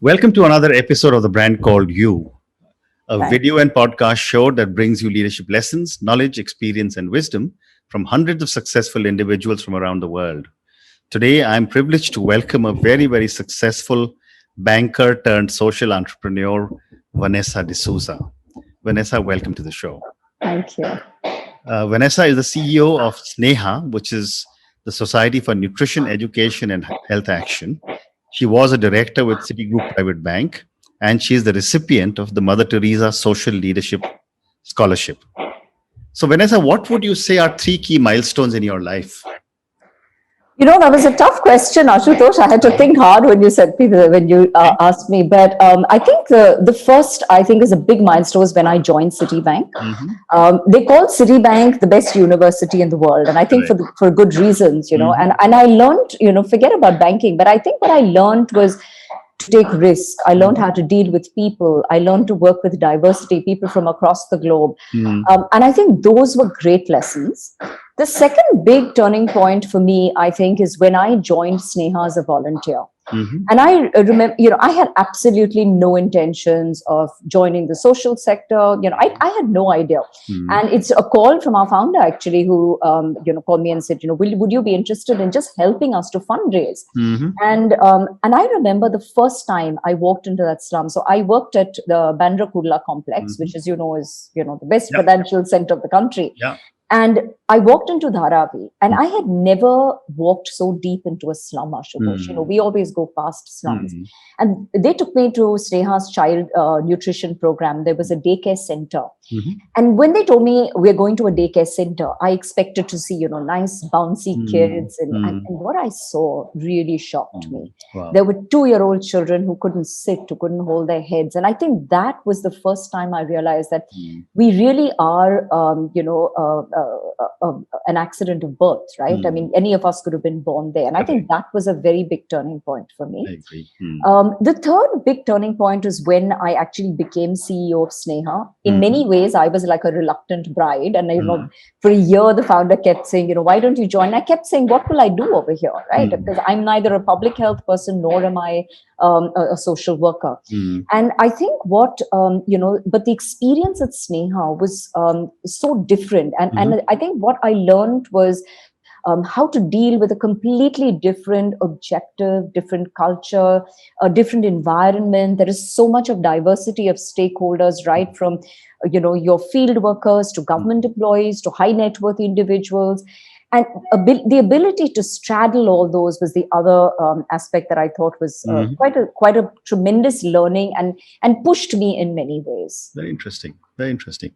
Welcome to another episode of The Brand Called You, a Right. video and podcast show that brings you leadership lessons, knowledge, experience, and wisdom from hundreds of successful individuals from around the world. Today, I'm privileged to welcome a very successful banker turned social entrepreneur, Vanessa D'Souza. Vanessa, welcome to the show. Thank you. Vanessa is the CEO of SNEHA, which is the Society for Nutrition, Education, and Health Action. She was a director with Citigroup Private Bank, and she is the recipient of the Mother Teresa Social Leadership Scholarship. So, Vanessa, what would you say are three key milestones in your life? That was a tough question, Ashutosh. I had to think hard when you asked me. But I think the first, I think, is a big milestone was when I joined Citibank. They call Citibank the best university in the world, and I think Right. for good reasons. And I learned, forget about banking, but I think what I learned was to take risk. I learned how to deal with people. I learned to work with diversity, people from across the globe. And I think those were great lessons. The second big turning point for me, I think, is when I joined SNEHA as a volunteer. And I remember, I had absolutely no intentions of joining the social sector. I had no idea. And it's a call from our founder, actually, who, called me and said, would you be interested in just helping us to fundraise? And I remember the first time I walked into that slum. So I worked at the Bandra Kurla complex, which is the best Yeah. financial center of the country. Yeah. And I walked into Dharavi, and I had never walked so deep into a slum, Ashutosh. We always go past slums. And they took me to Sneha's child nutrition program. There was a daycare center. And when they told me we're going to a daycare center, I expected to see, nice bouncy kids. And what I saw really shocked me. Wow. There were 2-year-old children who couldn't sit, who couldn't hold their heads. And I think that was the first time I realized that we really are, an accident of birth, right? I mean, any of us could have been born there. And I think that was a very big turning point for me. I agree. The third big turning point is when I actually became CEO of SNEHA. In many ways, I was like a reluctant bride. And, for a year, the founder kept saying, why don't you join? I kept saying, what will I do over here, right? Because I'm neither a public health person, nor am I a social worker. And I think but the experience at SNEHA was so different. And I think what I learned was how to deal with a completely different objective, different culture, a different environment. There is so much of diversity of stakeholders, right from, your field workers to government employees to high net worth individuals. And the ability to straddle all those was the other aspect that I thought was quite a tremendous learning and pushed me in many ways. Very interesting. Very interesting.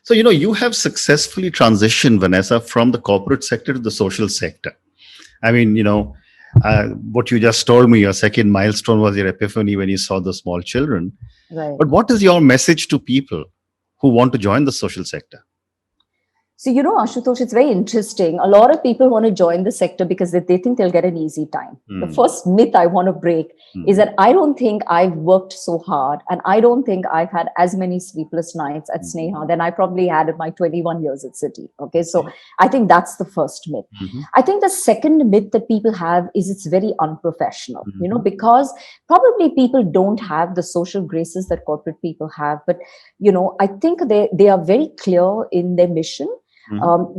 So, you have successfully transitioned, Vanessa, from the corporate sector to the social sector. I mean, what you just told me, your second milestone was your epiphany when you saw the small children. Right. But what is your message to people who want to join the social sector? So, Ashutosh, it's very interesting. A lot of people want to join the sector because they think they'll get an easy time. The first myth I want to break is that I don't think I've worked so hard, and I don't think I've had as many sleepless nights at SNEHA than I probably had in my 21 years at Citi. Okay, so I think that's the first myth. I think the second myth that people have is it's very unprofessional, because probably people don't have the social graces that corporate people have. But, I think they are very clear in their mission.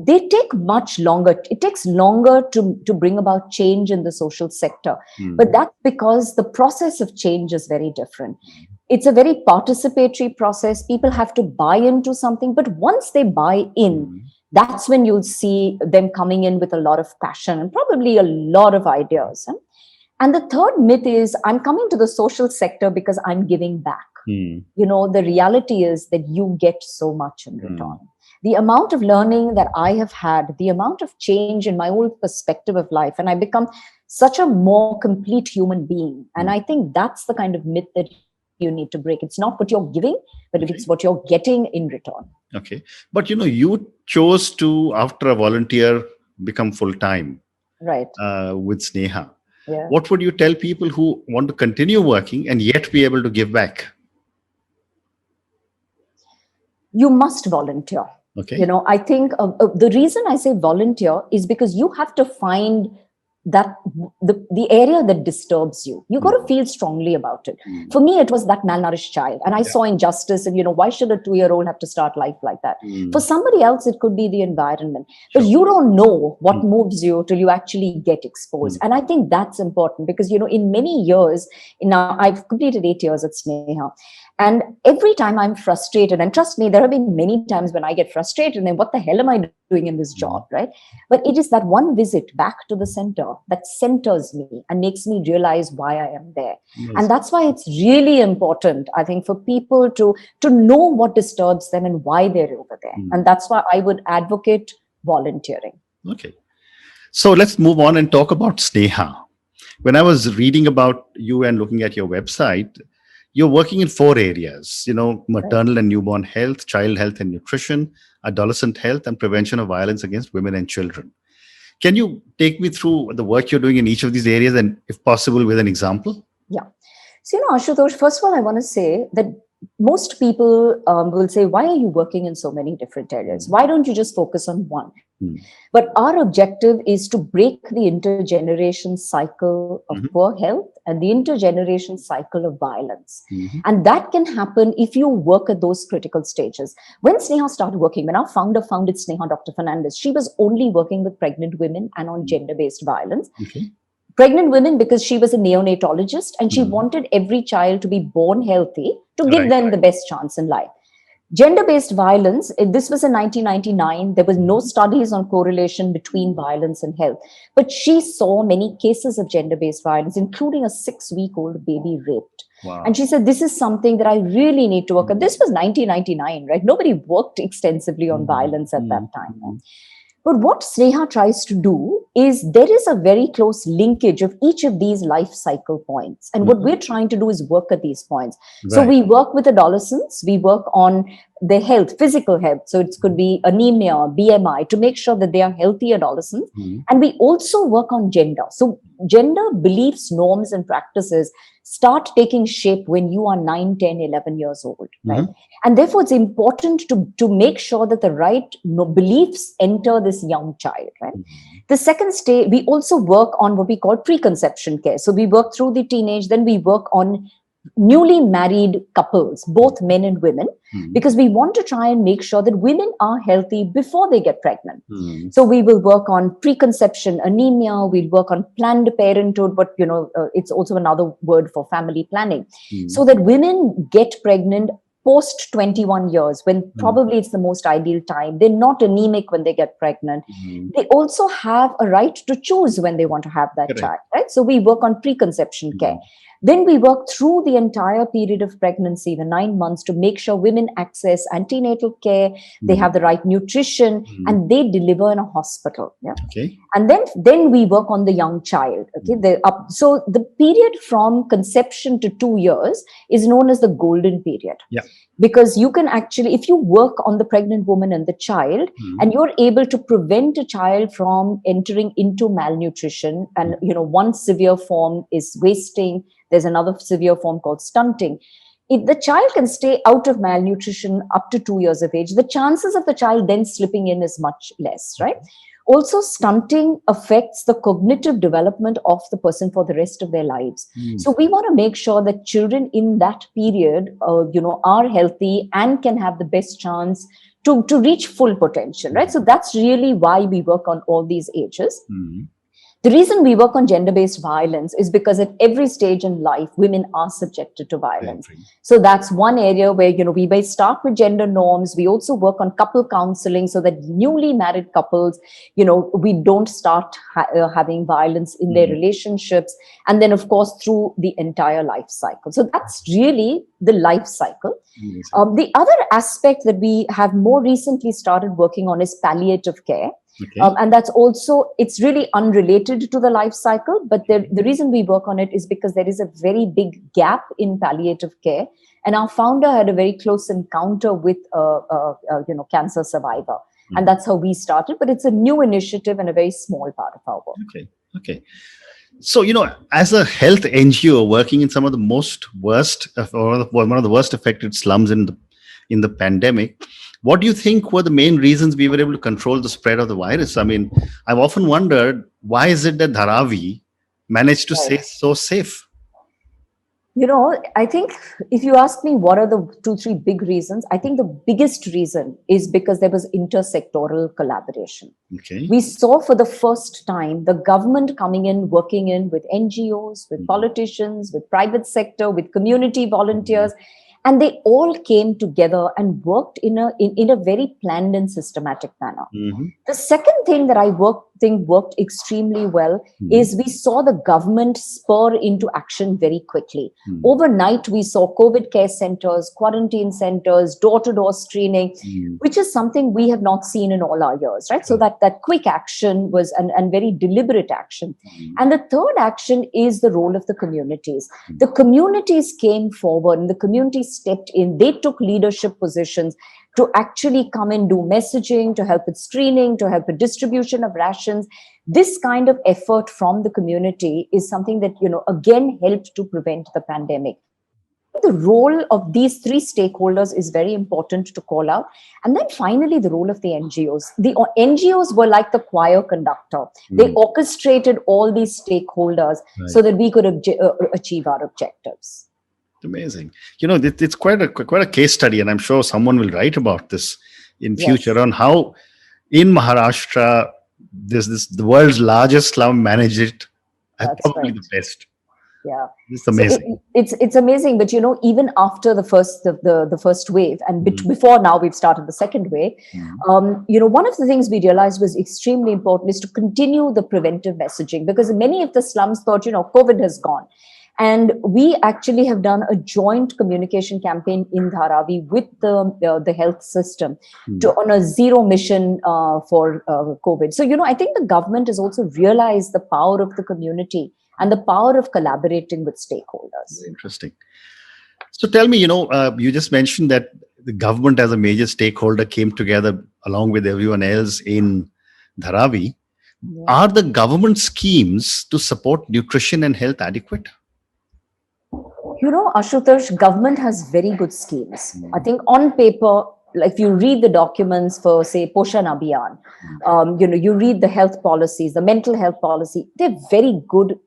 They take much longer. It takes longer to bring about change in the social sector. But that's because the process of change is very different. It's a very participatory process. People have to buy into something. But once they buy in, that's when you'll see them coming in with a lot of passion and probably a lot of ideas. And the third myth is I'm coming to the social sector because I'm giving back. The reality is that you get so much in return. The amount of learning that I have had, the amount of change in my whole perspective of life, and I become such a more complete human being. And I think that's the kind of myth that you need to break. It's not what you're giving, but it's what you're getting in return. Okay. But, you chose to, after a volunteer, become full-time. Right. With SNEHA. Yeah. What would you tell people who want to continue working and yet be able to give back? You must volunteer. Okay. I think the reason I say volunteer is because you have to find that the area that disturbs you. You got to feel strongly about it. For me, it was that malnourished child, and I saw injustice, and why should a 2-year-old have to start life like that? For somebody else, it could be the environment, but you don't know what moves you till you actually get exposed. And I think that's important, because in many years, now I've completed 8 years at Sneha, and every time I'm frustrated, and trust me, there have been many times when I get frustrated and what the hell am I doing in this job, right? But it is that one visit back to the center that centers me and makes me realize why I am there. Yes. And that's why it's really important, I think, for people to know what disturbs them and why they're over there. And that's why I would advocate volunteering. Okay. So let's move on and talk about Sneha. When I was reading about you and looking at your website, you're working in 4 areas, maternal and newborn health, child health and nutrition, adolescent health, and prevention of violence against women and children. Can you take me through the work you're doing in each of these areas, and if possible, with an example? Yeah. So, Ashutosh, first of all, I want to say that most people will say, why are you working in so many different areas? Why don't you just focus on one? But our objective is to break the intergeneration cycle of poor health and the intergeneration cycle of violence. And that can happen if you work at those critical stages. When Sneha started working, when our founder founded Sneha, Dr. Fernandez, she was only working with pregnant women and on gender-based violence. Pregnant women, because she was a neonatologist and she wanted every child to be born healthy to give them the best chance in life. Gender-based violence, this was in 1999. There was no studies on correlation between violence and health. But she saw many cases of gender-based violence, including a 6-week-old baby raped. Wow. And she said, this is something that I really need to work on. This was 1999, right? Nobody worked extensively on violence at that time. Right? But what Sneha tries to do is there is a very close linkage of each of these life cycle points. And what we're trying to do is work at these points. Right. So we work with adolescents, we work on their health, physical health. So it could be anemia, BMI, to make sure that they are healthy adolescents. And we also work on gender. So gender beliefs, norms, and practices start taking shape when you are 9, 10, 11 years old, right? And therefore, it's important to make sure that the right beliefs enter this young child, right? The second stage, we also work on what we call preconception care. So we work through the teenage, then we work on newly married couples, both men and women, because we want to try and make sure that women are healthy before they get pregnant. So we will work on preconception, anemia, we'll work on planned parenthood, but it's also another word for family planning, so that women get pregnant post 21 years, when probably it's the most ideal time. They're not anemic when they get pregnant. They also have a right to choose when they want to have that child, right? So we work on preconception care. Then we work through the entire period of pregnancy, the 9 months, to make sure women access antenatal care, they have the right nutrition, and they deliver in a hospital. Yeah. Okay. And then we work on the young child. Okay. So the period from conception to 2 years is known as the golden period. Yeah. Because you can actually, if you work on the pregnant woman and the child, and you're able to prevent a child from entering into malnutrition, and one severe form is wasting, there's another severe form called stunting. If the child can stay out of malnutrition up to 2 years of age, the chances of the child then slipping in is much less, right? Also, stunting affects the cognitive development of the person for the rest of their lives. So we want to make sure that children in that period, are healthy and can have the best chance to reach full potential, right? So that's really why we work on all these ages. The reason we work on gender-based violence is because at every stage in life, women are subjected to violence. So that's one area where, we may start with gender norms. We also work on couple counseling so that newly married couples, we don't start having violence in their relationships. And then, of course, through the entire life cycle. So that's really the life cycle. The other aspect that we have more recently started working on is palliative care. Okay. And that's also, it's really unrelated to the life cycle, but the reason we work on it is because there is a very big gap in palliative care. And our founder had a very close encounter with a cancer survivor. And that's how we started. But it's a new initiative and a very small part of our work. Okay. So, as a health NGO working in some of the one of the worst affected slums in the pandemic, What do you think were the main reasons we were able to control the spread of the virus? I mean, I've often wondered, why is it that Dharavi managed to stay Right. so safe? I think if you ask me what are the 2, 3 big reasons, I think the biggest reason is because there was intersectoral collaboration. Okay. We saw for the first time the government coming in, working in with NGOs, with politicians, with private sector, with community volunteers, and they all came together and worked in a very planned and systematic manner. Mhm. The second thing that I think worked extremely well is we saw the government spur into action very quickly. Overnight, we saw COVID care centers, quarantine centers, door-to-door screening, which is something we have not seen in all our years, right? So that quick action was and very deliberate action. And the third action is the role of the communities. The communities came forward and the communities stepped in. They took leadership positions to actually come and do messaging, to help with screening, to help with distribution of rations. This kind of effort from the community is something that, again, helped to prevent the pandemic. The role of these 3 stakeholders is very important to call out. And then finally, the role of the NGOs. The NGOs were like the choir conductor. They orchestrated all these stakeholders so that we could achieve our objectives. Amazing. It's quite a case study, and I'm sure someone will write about this in future on how in Maharashtra the world's largest slum managed it. Probably the best. Yeah, it's amazing. So it's amazing, but even after the first wave, and before now we've started the second wave. One of the things we realized was extremely important is to continue the preventive messaging, because many of the slums thought COVID has gone. And we actually have done a joint communication campaign in Dharavi with the health system on a zero mission for COVID. So, I think the government has also realized the power of the community and the power of collaborating with stakeholders. Interesting. So tell me, you just mentioned that the government as a major stakeholder came together along with everyone else in Dharavi. Yeah. Are the government schemes to support nutrition and health adequate? Ashutosh, government has very good schemes. I think on paper, like if you read the documents for, say, Poshan Abhiyan, you read the health policies, the mental health policy, they're very good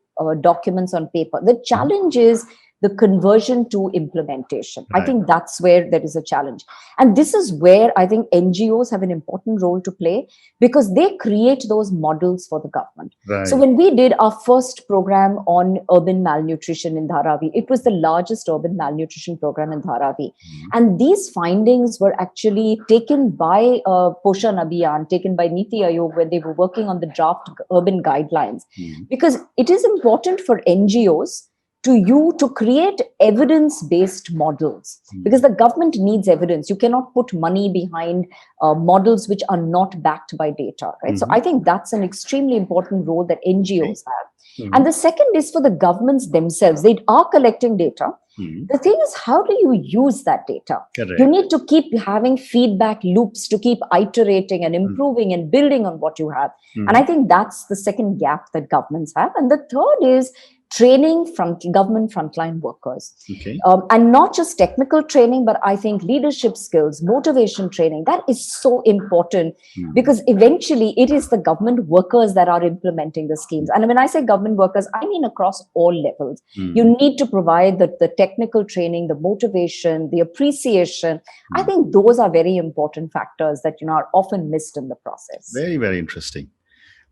documents on paper. The challenge is the conversion to implementation. Right. I think that's where there is a challenge. And this is where I think NGOs have an important role to play, because they create those models for the government. Right. So when we did our first program on urban malnutrition in Dharavi, it was the largest urban malnutrition program in Dharavi. And these findings were actually taken by Poshan Abhiyan, taken by Niti Aayog when they were working on the draft urban guidelines. Because it is important for NGOs to create evidence-based models, because the government needs evidence. You cannot put money behind models which are not backed by data, right? So I think that's an extremely important role that NGOs have. And the second is for the governments themselves. They are collecting data. The thing is, how do you use that data? Correct. You need to keep having feedback loops to keep iterating and improving and building on what you have. And I think that's the second gap that governments have. And the third is training from government frontline workers. Okay. And not just technical training, but I think leadership skills, motivation training, that is so important, because eventually it is the government workers that are implementing the schemes. And when I say government workers, I mean across all levels. You need to provide the technical training, the motivation, the appreciation. I think those are very important factors that are often missed in the process. Very, very interesting.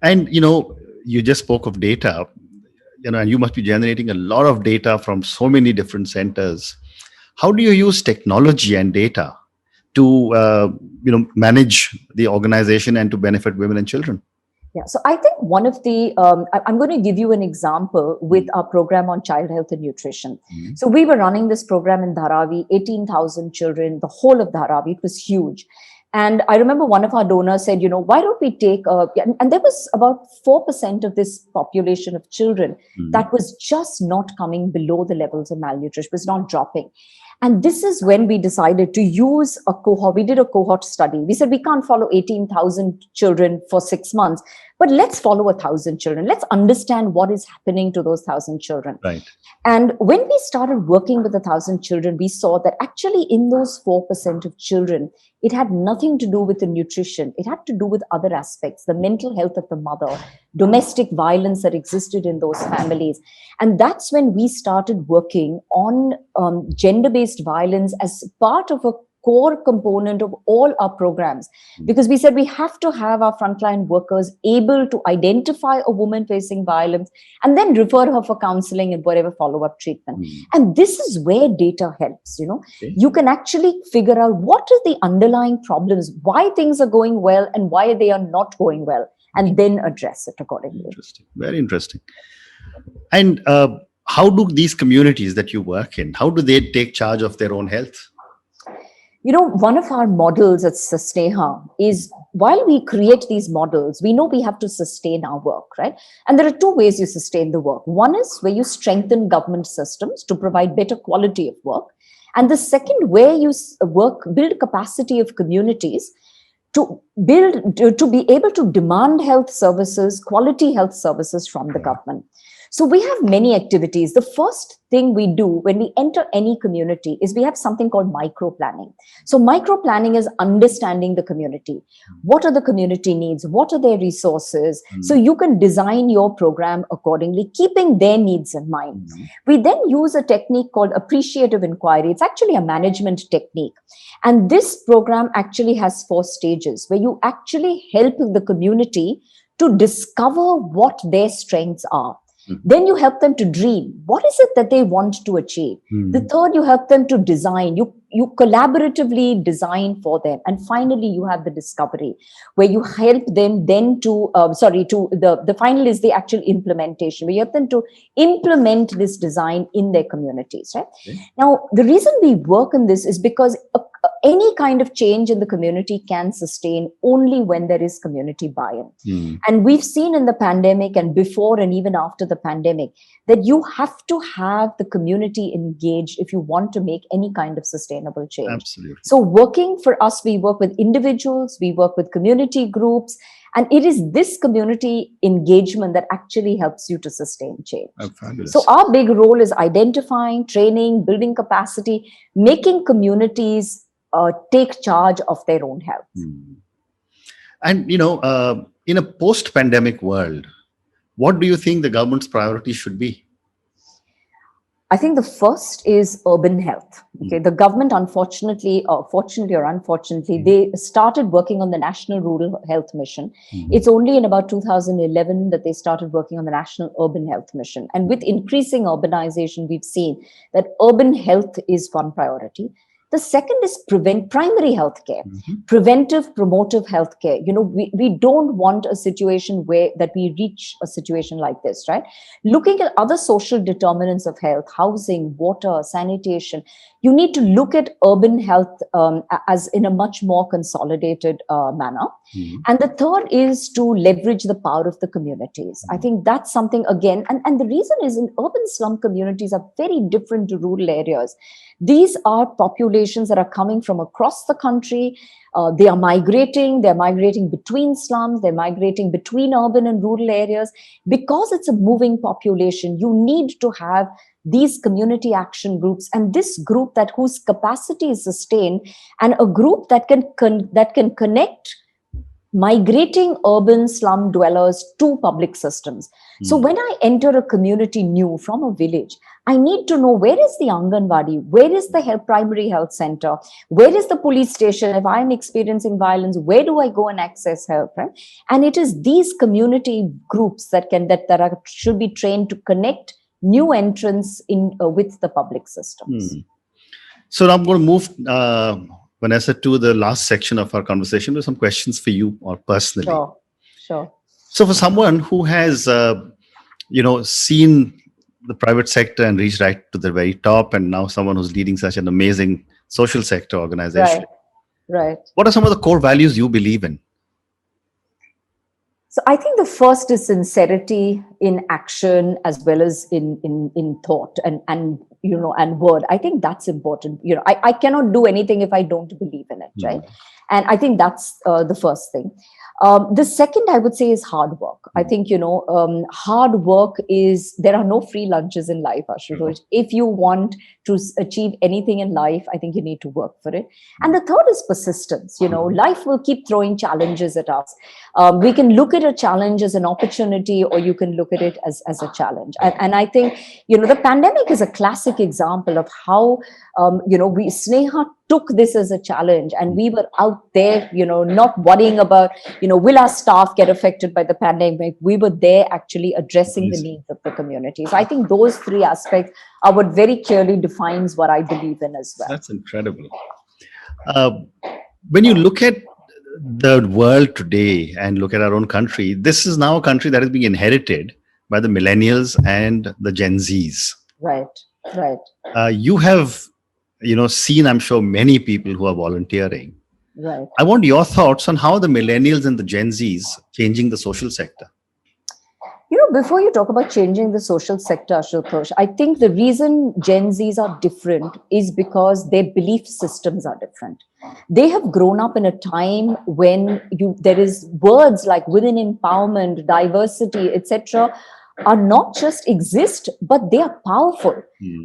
And you just spoke of data. And you must be generating a lot of data from so many different centers. How do you use technology and data to, manage the organization and to benefit women and children? Yeah, so I think one of the, I'm going to give you an example with our program on child health and nutrition. So we were running this program in Dharavi, 18,000 children, the whole of Dharavi. It was huge. And I remember one of our donors said, why don't we take, and there was about 4% of this population of children that was just not coming below the levels of malnutrition, was not dropping. And this is when we decided to use a cohort. We did a cohort study. We said we can't follow 18,000 children for 6 months, but let's follow 1,000 children. Let's understand what is happening to those 1,000 children. Right. And when we started working with 1,000 children, we saw that actually in those 4% of children, it had nothing to do with the nutrition. It had to do with other aspects, the mental health of the mother, domestic violence that existed in those families. And that's when we started working on gender-based violence as part of a core component of all our programs, because we said we have to have our frontline workers able to identify a woman facing violence and then refer her for counseling and whatever follow-up treatment. And this is where data helps. Okay. You can actually figure out what are the underlying problems, why things are going well and why they are not going well, and then address it accordingly. Interesting. Very interesting. And how do these communities that you work in, how do they take charge of their own health? One of our models at Sneha is, while we create these models, we know we have to sustain our work, right? And there are two ways you sustain the work. One is where you strengthen government systems to provide better quality of work. And the second, where you build capacity of communities to be able to demand health services, quality health services from the government. So we have many activities. The first thing we do when we enter any community is we have something called micro planning. So micro planning is understanding the community. What are the community needs? What are their resources? So you can design your program accordingly, keeping their needs in mind. We then use a technique called appreciative inquiry. It's actually a management technique. And this program actually has 4 stages where you actually help the community to discover what their strengths are. Then you help them to dream. What is it that they want to achieve? The third, you help them to design. You collaboratively design for them. And finally, you have the discovery where you help them then the final is the actual implementation, where you help them to implement this design in their communities, right? Okay. Now, the reason we work on this is because any kind of change in the community can sustain only when there is community buy-in. And we've seen in the pandemic and before and even after the pandemic that you have to have the community engaged if you want to make any kind of sustainable change. Absolutely. So working for us, we work with individuals, we work with community groups, and it is this community engagement that actually helps you to sustain change. Oh, fabulous. So our big role is identifying, training, building capacity, making communities take charge of their own health. And, in a post-pandemic world, what do you think the government's priority should be? I think the first is urban health. Okay, the government, unfortunately, fortunately or unfortunately, they started working on the National Rural Health Mission. It's only in about 2011 that they started working on the National Urban Health Mission. And with increasing urbanization, we've seen that urban health is one priority. The second is primary healthcare, preventive, promotive healthcare. We don't want a situation that we reach a situation like this, right? Looking at other social determinants of health, housing, water, sanitation, you need to look at urban health as in a much more consolidated manner. And the third is to leverage the power of the communities. I think that's something, again, and the reason is in urban slum communities are very different to rural areas. These are populations that are coming from across the country. They are migrating. They're migrating between slums. They're migrating between urban and rural areas. Because it's a moving population, you need to have these community action groups, and this group whose capacity is sustained, and a group that can connect migrating urban slum dwellers to public systems. So when I enter a community new from a village, I need to know where is the Anganwadi, where is the primary health center, where is the police station? If I'm experiencing violence, where do I go and access help? Right? And it is these community groups that should be trained to connect new entrants in with the public systems. So now I'm going to move, Vanessa, to the last section of our conversation with some questions for you or personally. Sure. So for someone who has, seen the private sector and reached right to the very top, and now someone who's leading such an amazing social sector organization, right. What are some of the core values you believe in? So I think the first is sincerity in action as well as in thought and word. I think that's important. I cannot do anything if I don't believe in it, right? And I think that's the first thing. The second, I would say, is hard work. I think, hard work is, there are no free lunches in life, Ashutosh. If you want to achieve anything in life, I think you need to work for it. And the third is persistence. Life will keep throwing challenges at us. We can look at a challenge as an opportunity, or you can look at it as a challenge. And I think, the pandemic is a classic example of how, Sneha took this as a challenge, and we were out there, not worrying about, will our staff get affected by the pandemic? We were there actually addressing the needs of the community. So I think those three aspects are what very clearly defines what I believe in as well. That's incredible. When you look at the world today and look at our own country, this is now a country that is being inherited by the millennials and the Gen Zs. Right. You have, seen, I'm sure, many people who are volunteering. Right. I want your thoughts on how the millennials and the Gen Zs changing the social sector. Before you talk about changing the social sector, Ashutosh, I think the reason Gen Zs are different is because their belief systems are different. They have grown up in a time when there is words like women empowerment, diversity, etc., are not just exist, but they are powerful.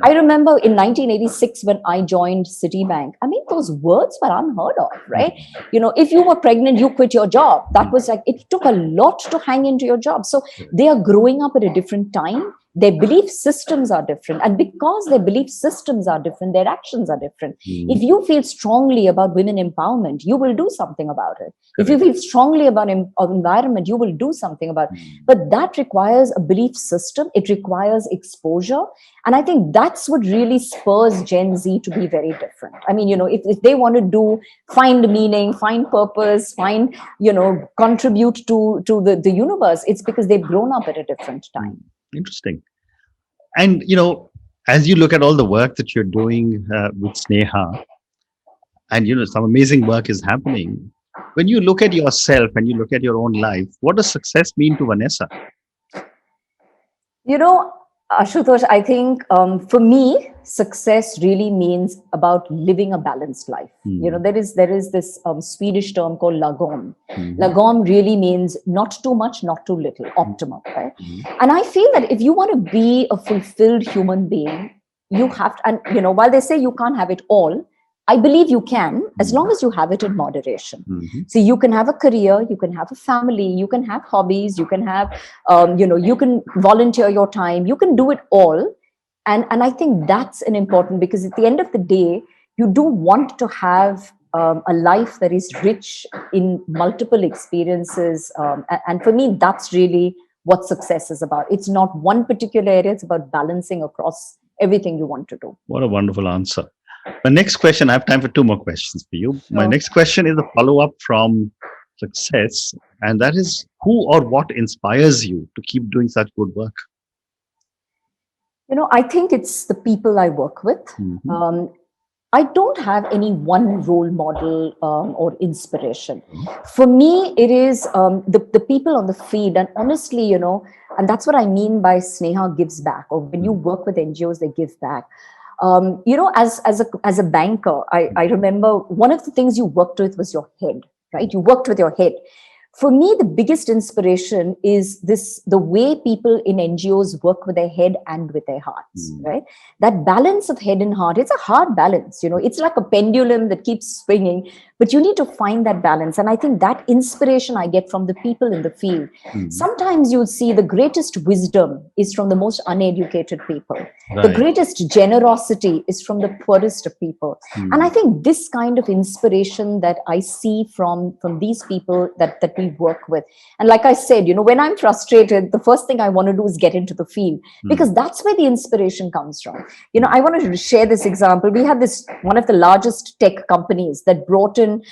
I remember in 1986 when I joined Citibank, I mean, those words were unheard of, right? If you were pregnant, you quit your job. That was like, it took a lot to hang into your job. So they are growing up at a different time. Their belief systems are different. And because their belief systems are different, their actions are different. If you feel strongly about women empowerment, you will do something about it. If you feel strongly about environment, you will do something about it. But that requires a belief system. It requires exposure. And I think that's what really spurs Gen Z to be very different. I mean, if they want to find meaning, find purpose, contribute to the universe, it's because they've grown up at a different time. Interesting. And, as you look at all the work that you're doing with Sneha, and, some amazing work is happening. When you look at yourself and you look at your own life, what does success mean to Vanessa? Ashutosh, I think for me, success really means about living a balanced life. There is this Swedish term called lagom. Lagom really means not too much, not too little, optimum, right? And I feel that if you want to be a fulfilled human being, you have to, and while they say you can't have it all, I believe you can, as long as you have it in moderation. So you can have a career, you can have a family, you can have hobbies, you can have, you can volunteer your time, you can do it all. And I think that's an important, because at the end of the day, you do want to have a life that is rich in multiple experiences. And for me, that's really what success is about. It's not one particular area, it's about balancing across everything you want to do. What a wonderful answer. My next question, I have time for two more questions for you. Sure. My next question is a follow-up from success, and that is, who or what inspires you to keep doing such good work? I think it's the people I work with. I don't have any one role model or inspiration. For me, it is the people on the field. And honestly, and that's what I mean by Sneha gives back, or when you work with NGOs, they give back. As a banker, I remember one of the things you worked with was your head, right? You worked with your head. For me, the biggest inspiration is the way people in NGOs work with their head and with their hearts, right? That balance of head and heart, it's a hard balance, it's like a pendulum that keeps swinging, but you need to find that balance. And I think that inspiration I get from the people in the field. Sometimes you'll see the greatest wisdom is from the most uneducated people. Right. The greatest generosity is from the poorest of people. And I think this kind of inspiration that I see from these people that we work with. And like I said, when I'm frustrated, the first thing I want to do is get into the field, because that's where the inspiration comes from. I want to share this example. We had one of the largest tech companies that brought in,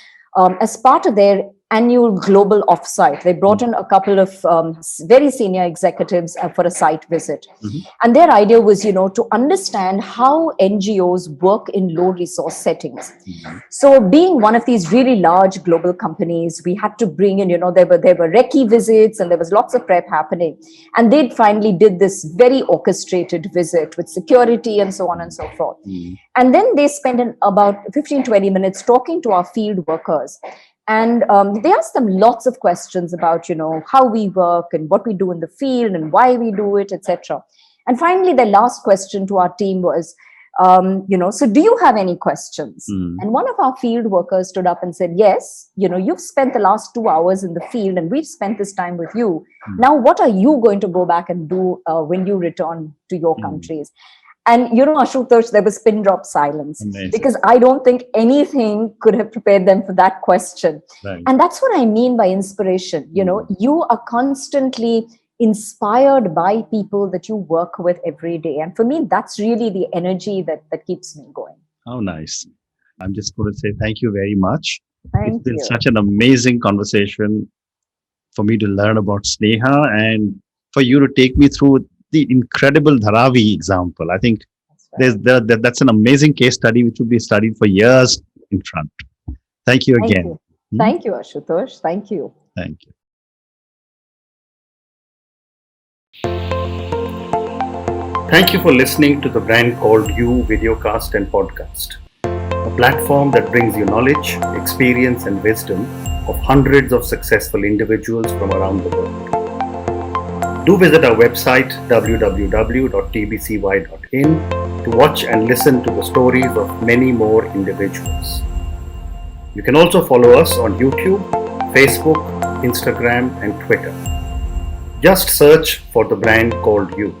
as part of their annual global offsite. They brought in a couple of very senior executives for a site visit. And their idea was, to understand how NGOs work in low resource settings. So being one of these really large global companies, we had to bring in, there were recce visits and there was lots of prep happening. And they finally did this very orchestrated visit with security and so on and so forth. And then they spent about 15-20 minutes talking to our field workers. And they asked them lots of questions about, how we work and what we do in the field and why we do it, etc. And finally, the last question to our team was, so do you have any questions? And one of our field workers stood up and said, yes, you've spent the last 2 hours in the field and we've spent this time with you. Now, what are you going to go back and do when you return to your countries? And, Ashutosh, there was pin drop silence. Amazing. Because I don't think anything could have prepared them for that question. Right. And that's what I mean by inspiration. You are constantly inspired by people that you work with every day. And for me, that's really the energy that keeps me going. Oh, nice. I'm just going to say thank you very much. Thank It's been you. such an amazing conversation for me to learn about Sneha and for you to take me through the incredible Dharavi example. I think That's right. that's an amazing case study which will be studied for years in front. Thank you Thank again. you. Thank you, Ashutosh. Thank you. Thank you. Thank you for listening to the Brand Called You videocast and podcast, a platform that brings you knowledge, experience, and wisdom of hundreds of successful individuals from around the world. Do visit our website www.tbcy.in to watch and listen to the stories of many more individuals. You can also follow us on YouTube, Facebook, Instagram, and Twitter. Just search for the Brand Called You.